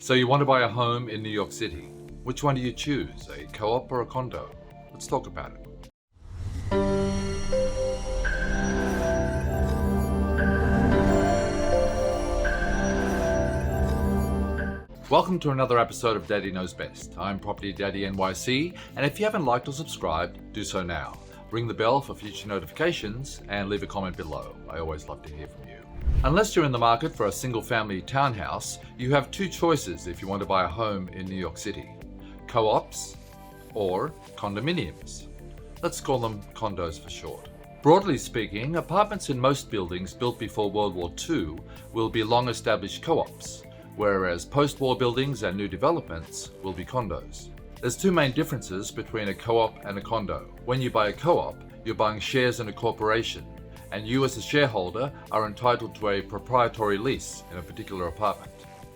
So you want to buy a home in New York City. Which one do you choose, a co-op or a condo? Let's talk about it. Welcome to another episode of Daddy Knows Best. I'm Property Daddy NYC, and if you haven't liked or subscribed, do so now. Ring the bell for future notifications and leave a comment below. I always love to hear from you. Unless you're in the market for a single-family townhouse, you have two choices if you want to buy a home in New York City: co-ops or condominiums. Let's call them condos for short. Broadly speaking, apartments in most buildings built before World War II will be long-established co-ops, whereas post-war buildings and new developments will be condos. There's two main differences between a co-op and a condo. When you buy a co-op, you're buying shares in a corporation, and you as a shareholder are entitled to a proprietary lease in a particular apartment.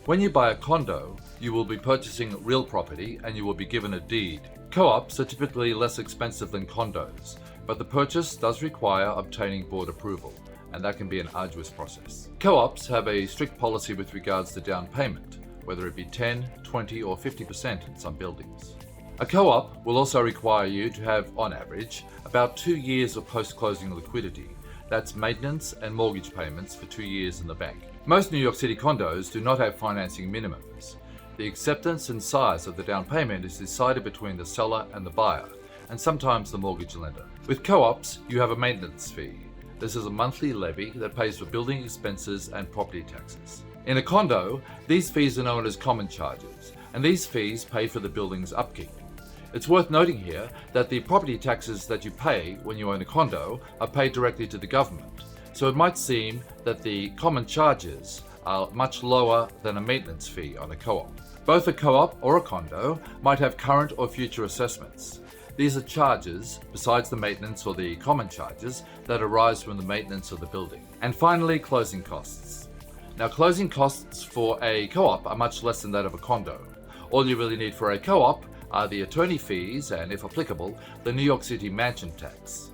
When you buy a condo, you will be purchasing real property and you will be given a deed. Co-ops are typically less expensive than condos, but the purchase does require obtaining board approval, and that can be an arduous process. Co-ops have a strict policy with regards to down payment, whether it be 10, 20 or 50% in some buildings. A co-op will also require you to have, on average, about 2 years of post-closing liquidity. That's maintenance and mortgage payments for 2 years in the bank. Most New York City condos do not have financing minimums. The acceptance and size of the down payment is decided between the seller and the buyer, and sometimes the mortgage lender. With co-ops, you have a maintenance fee. This is a monthly levy that pays for building expenses and property taxes. In a condo, these fees are known as common charges, and these fees pay for the building's upkeep. It's worth noting here that the property taxes that you pay when you own a condo are paid directly to the government, so it might seem that the common charges are much lower than a maintenance fee on a co-op. Both a co-op or a condo might have current or future assessments. These are charges, besides the maintenance or the common charges, that arise from the maintenance of the building. And finally, closing costs. Now, closing costs for a co-op are much less than that of a condo. All you really need for a co-op are the attorney fees and, if applicable, the New York City mansion tax.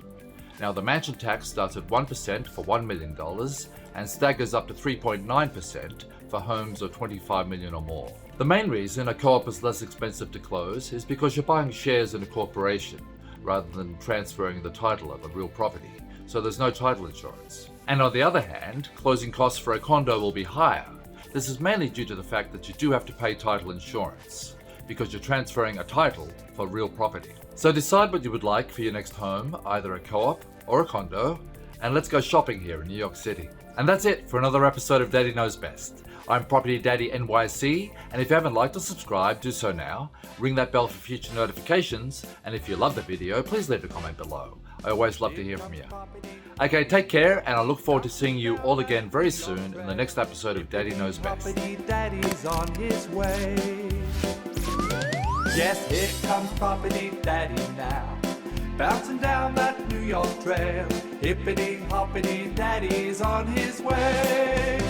Now, the mansion tax starts at 1% for $1 million and staggers up to 3.9% for homes of $25 million or more. The main reason a co-op is less expensive to close is because you're buying shares in a corporation rather than transferring the title of a real property, so there's no title insurance. And on the other hand, closing costs for a condo will be higher. This is mainly due to the fact that you do have to pay title insurance, because you're transferring a title for real property. So decide what you would like for your next home, either a co-op or a condo, and let's go shopping here in New York City. And that's it for another episode of Daddy Knows Best. I'm Property Daddy NYC, and if you haven't liked or subscribed, do so now. Ring that bell for future notifications, and if you love the video, please leave a comment below. I always love to hear from you. Okay, take care, and I look forward to seeing you all again very soon in the next episode of Daddy Knows Best. Property Daddy's on his way. Yes, here comes Property Daddy now, bouncing down that New York trail. Hippity hoppity, Daddy's on his way.